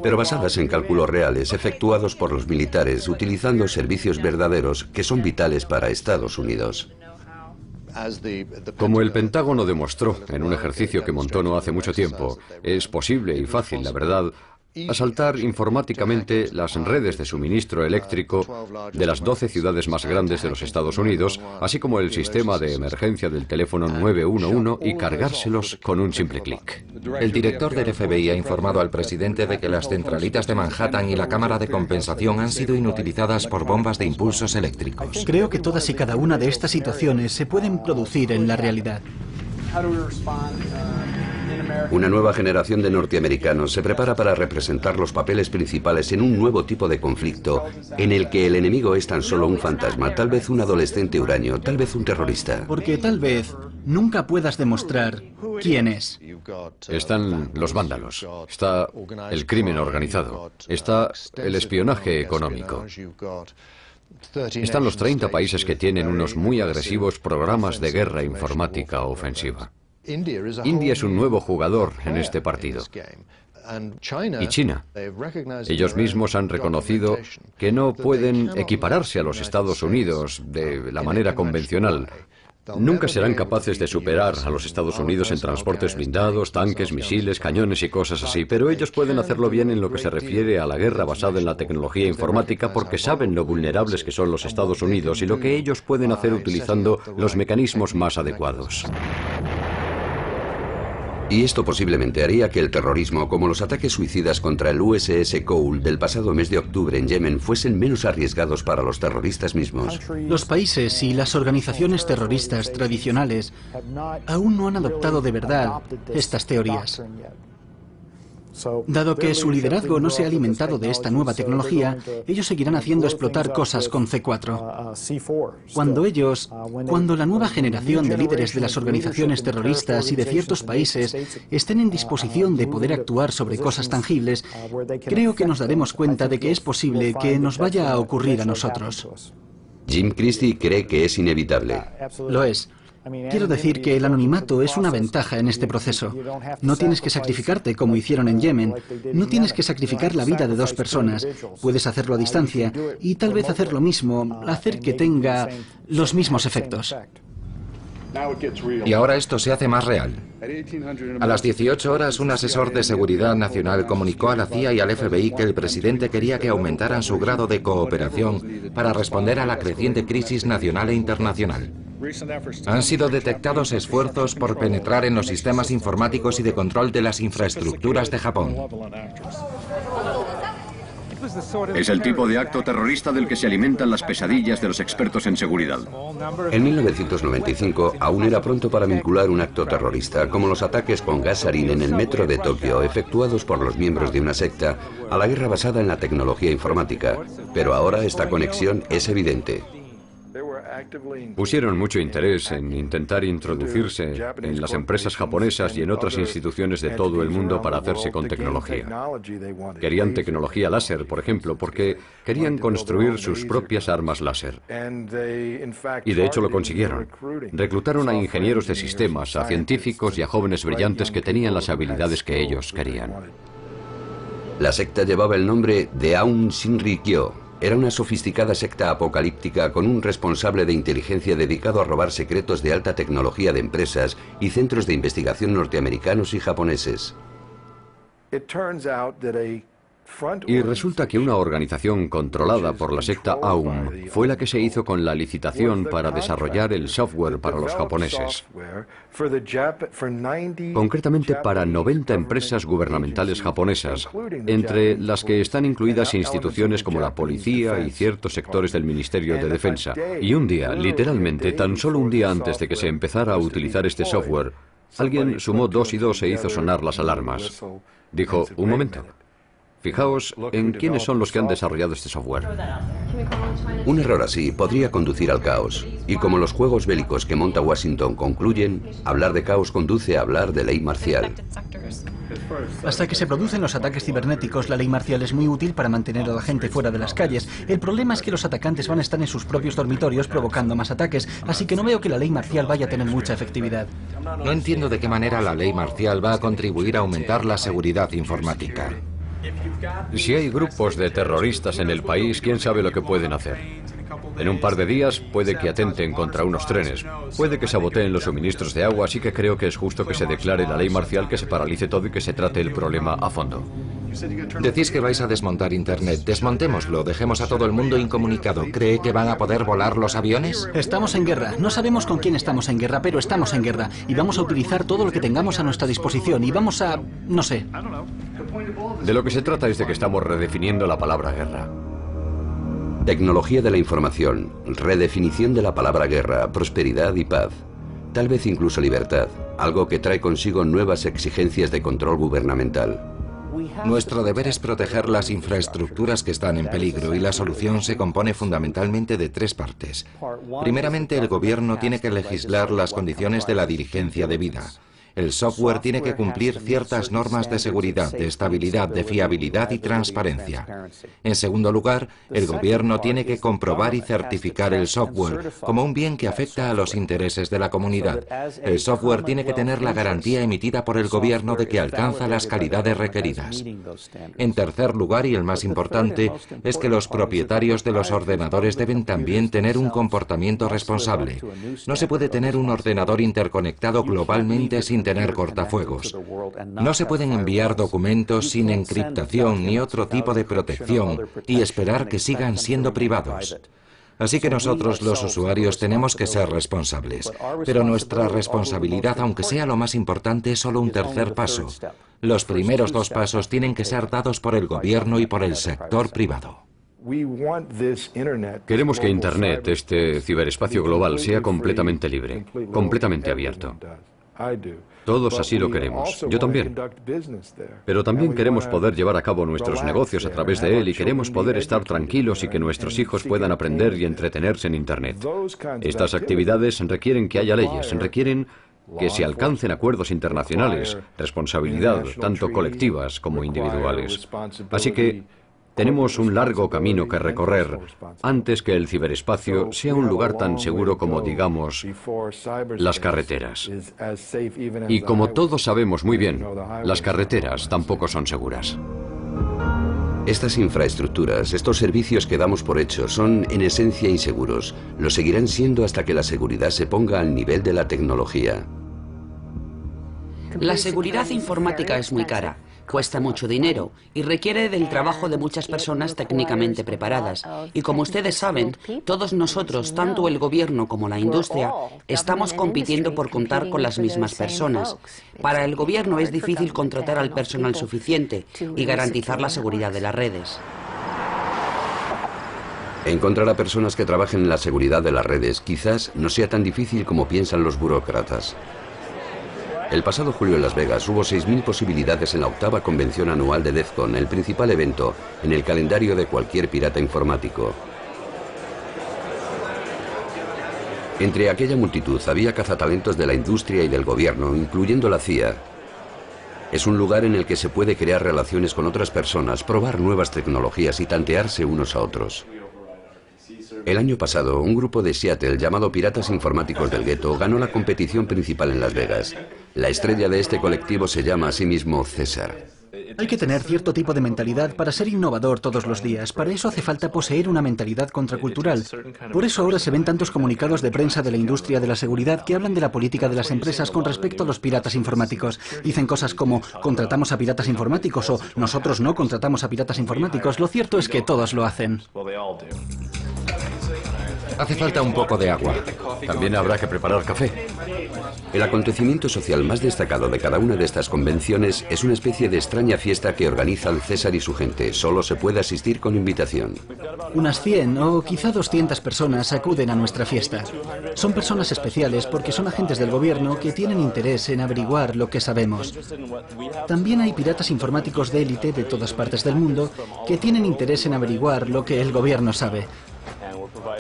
pero basadas en cálculos reales efectuados por los militares utilizando servicios verdaderos que son vitales para Estados Unidos. Como el Pentágono demostró en un ejercicio que montó no hace mucho tiempo, es posible y fácil, la verdad, asaltar informáticamente las redes de suministro eléctrico de las 12 ciudades más grandes de los Estados Unidos, así como el sistema de emergencia del teléfono 911 y cargárselos con un simple clic. El director del FBI ha informado al presidente de que las centralitas de Manhattan y la cámara de compensación han sido inutilizadas por bombas de impulsos eléctricos. Creo que todas y cada una de estas situaciones se pueden producir en la realidad. Una nueva generación de norteamericanos se prepara para representar los papeles principales en un nuevo tipo de conflicto en el que el enemigo es tan solo un fantasma, tal vez un adolescente huraño, tal vez un terrorista. Porque tal vez nunca puedas demostrar quién es. Están los vándalos, está el crimen organizado, está el espionaje económico. Están los 30 países que tienen unos muy agresivos programas de guerra informática ofensiva. India es un nuevo jugador en este partido. Y China. Ellos mismos han reconocido que no pueden equipararse a los Estados Unidos de la manera convencional. Nunca serán capaces de superar a los Estados Unidos en transportes blindados, tanques, misiles, cañones y cosas así, pero ellos pueden hacerlo bien en lo que se refiere a la guerra basada en la tecnología informática porque saben lo vulnerables que son los Estados Unidos y lo que ellos pueden hacer utilizando los mecanismos más adecuados. Y esto posiblemente haría que el terrorismo, como los ataques suicidas contra el USS Cole del pasado mes de octubre en Yemen, fuesen menos arriesgados para los terroristas mismos. Los países y las organizaciones terroristas tradicionales aún no han adoptado de verdad estas teorías. Dado que su liderazgo no se ha alimentado de esta nueva tecnología, ellos seguirán haciendo explotar cosas con C4. Cuando la nueva generación de líderes de las organizaciones terroristas y de ciertos países estén en disposición de poder actuar sobre cosas tangibles, creo que nos daremos cuenta de que es posible que nos vaya a ocurrir a nosotros. Jim Christie cree que es inevitable. Lo es. Quiero decir que el anonimato es una ventaja en este proceso. No tienes que sacrificarte como hicieron en Yemen. No tienes que sacrificar la vida de 2 personas. Puedes hacerlo a distancia y tal vez hacer lo mismo, hacer que tenga los mismos efectos. Y ahora esto se hace más real. A las 18 horas, un asesor de seguridad nacional comunicó a la CIA y al FBI que el presidente quería que aumentaran su grado de cooperación para responder a la creciente crisis nacional e internacional. Han sido detectados esfuerzos por penetrar en los sistemas informáticos y de control de las infraestructuras de Japón. Es el tipo de acto terrorista del que se alimentan las pesadillas de los expertos en seguridad. En 1995 aún era pronto para vincular un acto terrorista, como los ataques con gas sarín en el metro de Tokio efectuados por los miembros de una secta, a la guerra basada en la tecnología informática. Pero ahora esta conexión es evidente. Pusieron mucho interés en intentar introducirse en las empresas japonesas y en otras instituciones de todo el mundo para hacerse con tecnología. Querían tecnología láser, por ejemplo, porque querían construir sus propias armas láser. Y de hecho lo consiguieron. Reclutaron a ingenieros de sistemas, a científicos y a jóvenes brillantes que tenían las habilidades que ellos querían. La secta llevaba el nombre de Aum Shinrikyo. Era una sofisticada secta apocalíptica con un responsable de inteligencia dedicado a robar secretos de alta tecnología de empresas y centros de investigación norteamericanos y japoneses. Y resulta que una organización controlada por la secta Aum fue la que se hizo con la licitación para desarrollar el software para los japoneses. Concretamente para 90 empresas gubernamentales japonesas, entre las que están incluidas instituciones como la policía y ciertos sectores del Ministerio de Defensa. Y un día, literalmente, tan solo un día antes de que se empezara a utilizar este software, alguien sumó 2 y 2 e hizo sonar las alarmas. Dijo, un momento. Fijaos en quiénes son los que han desarrollado este software. Un error así podría conducir al caos. Y como los juegos bélicos que monta Washington concluyen, hablar de caos conduce a hablar de ley marcial. Hasta que se producen los ataques cibernéticos, la ley marcial es muy útil para mantener a la gente fuera de las calles. El problema es que los atacantes van a estar en sus propios dormitorios provocando más ataques, así que no veo que la ley marcial vaya a tener mucha efectividad. No entiendo de qué manera la ley marcial va a contribuir a aumentar la seguridad informática. Si hay grupos de terroristas en el país, ¿quién sabe lo que pueden hacer? En un par de días puede que atenten contra unos trenes, puede que saboteen los suministros de agua, así que creo que es justo que se declare la ley marcial, que se paralice todo y que se trate el problema a fondo. Decís que vais a desmontar Internet. Desmontémoslo, dejemos a todo el mundo incomunicado. ¿Cree que van a poder volar los aviones? Estamos en guerra. No sabemos con quién estamos en guerra, pero estamos en guerra. Y vamos a utilizar todo lo que tengamos a nuestra disposición. Y vamos a... no sé. De lo que se trata es de que estamos redefiniendo la palabra guerra. Tecnología de la información, redefinición de la palabra guerra, prosperidad y paz. Tal vez incluso libertad, algo que trae consigo nuevas exigencias de control gubernamental. Nuestro deber es proteger las infraestructuras que están en peligro y la solución se compone fundamentalmente de 3 partes. Primeramente, el gobierno tiene que legislar las condiciones de la diligencia debida. El software tiene que cumplir ciertas normas de seguridad, de estabilidad, de fiabilidad y transparencia. En segundo lugar, el gobierno tiene que comprobar y certificar el software como un bien que afecta a los intereses de la comunidad. El software tiene que tener la garantía emitida por el gobierno de que alcanza las calidades requeridas. En tercer lugar, y el más importante, es que los propietarios de los ordenadores deben también tener un comportamiento responsable. No se puede tener un ordenador interconectado globalmente sin tener cortafuegos. No se pueden enviar documentos sin encriptación ni otro tipo de protección y esperar que sigan siendo privados. Así que nosotros, los usuarios, tenemos que ser responsables. Pero nuestra responsabilidad, aunque sea lo más importante, es solo un tercer paso. Los primeros 2 pasos tienen que ser dados por el gobierno y por el sector privado. Queremos que Internet, este ciberespacio global, sea completamente libre, completamente abierto. Todos así lo queremos, yo también. Pero también queremos poder llevar a cabo nuestros negocios a través de él y queremos poder estar tranquilos y que nuestros hijos puedan aprender y entretenerse en Internet. Estas actividades requieren que haya leyes, requieren que se alcancen acuerdos internacionales, responsabilidad, tanto colectivas como individuales. Así que tenemos un largo camino que recorrer antes que el ciberespacio sea un lugar tan seguro como, digamos, las carreteras. Y como todos sabemos muy bien, las carreteras tampoco son seguras. Estas infraestructuras, estos servicios que damos por hecho, son en esencia inseguros. Lo seguirán siendo hasta que la seguridad se ponga al nivel de la tecnología. La seguridad informática es muy cara. Cuesta mucho dinero y requiere del trabajo de muchas personas técnicamente preparadas. Y como ustedes saben, todos nosotros, tanto el gobierno como la industria, estamos compitiendo por contar con las mismas personas. Para el gobierno es difícil contratar al personal suficiente y garantizar la seguridad de las redes. Encontrar a personas que trabajen en la seguridad de las redes quizás no sea tan difícil como piensan los burócratas. El pasado julio en Las Vegas hubo 6.000 posibilidades en la 8ª convención anual de DEF CON, el principal evento en el calendario de cualquier pirata informático. Entre aquella multitud había cazatalentos de la industria y del gobierno, incluyendo la CIA. Es un lugar en el que se puede crear relaciones con otras personas, probar nuevas tecnologías y tantearse unos a otros. El año pasado, un grupo de Seattle llamado Piratas Informáticos del Gueto ganó la competición principal en Las Vegas. La estrella de este colectivo se llama a sí mismo César. Hay que tener cierto tipo de mentalidad para ser innovador todos los días. Para eso hace falta poseer una mentalidad contracultural. Por eso ahora se ven tantos comunicados de prensa de la industria de la seguridad que hablan de la política de las empresas con respecto a los piratas informáticos. Dicen cosas como, contratamos a piratas informáticos o nosotros no contratamos a piratas informáticos. Lo cierto es que todos lo hacen. Hace falta un poco de agua. También habrá que preparar café. El acontecimiento social más destacado de cada una de estas convenciones es una especie de extraña fiesta que organizan César y su gente. Solo se puede asistir con invitación. Unas 100 o quizá 200 personas acuden a nuestra fiesta. Son personas especiales porque son agentes del gobierno que tienen interés en averiguar lo que sabemos. También hay piratas informáticos de élite de todas partes del mundo que tienen interés en averiguar lo que el gobierno sabe.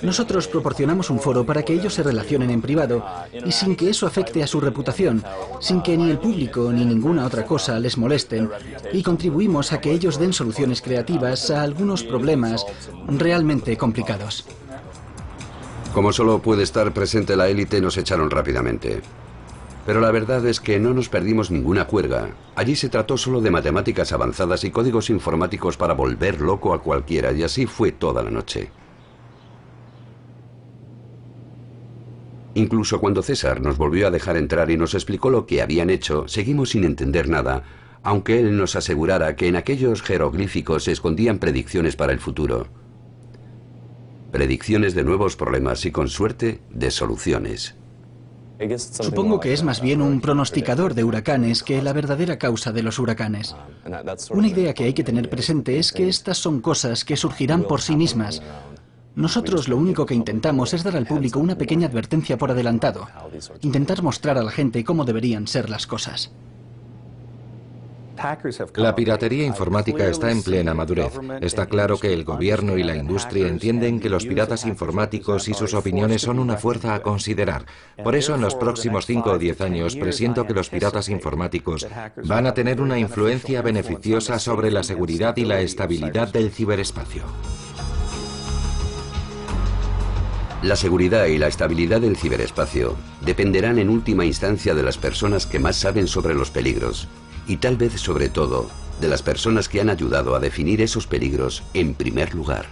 Nosotros proporcionamos un foro para que ellos se relacionen en privado y sin que eso afecte a su reputación, sin que ni el público ni ninguna otra cosa les molesten, y contribuimos a que ellos den soluciones creativas a algunos problemas realmente complicados. Como solo puede estar presente la élite, nos echaron rápidamente. Pero la verdad es que no nos perdimos ninguna juerga. Allí se trató solo de matemáticas avanzadas y códigos informáticos para volver loco a cualquiera, y así fue toda la noche. Incluso cuando César nos volvió a dejar entrar y nos explicó lo que habían hecho, seguimos sin entender nada, aunque él nos asegurara que en aquellos jeroglíficos se escondían predicciones para el futuro. Predicciones de nuevos problemas y, con suerte, de soluciones. Supongo que es más bien un pronosticador de huracanes que la verdadera causa de los huracanes. Una idea que hay que tener presente es que estas son cosas que surgirán por sí mismas. Nosotros lo único que intentamos es dar al público una pequeña advertencia por adelantado. Intentar mostrar a la gente cómo deberían ser las cosas. La piratería informática está en plena madurez. Está claro que el gobierno y la industria entienden que los piratas informáticos y sus opiniones son una fuerza a considerar. Por eso en los próximos 5 o 10 años presiento que los piratas informáticos van a tener una influencia beneficiosa sobre la seguridad y la estabilidad del ciberespacio. La seguridad y la estabilidad del ciberespacio dependerán en última instancia de las personas que más saben sobre los peligros y tal vez sobre todo de las personas que han ayudado a definir esos peligros en primer lugar.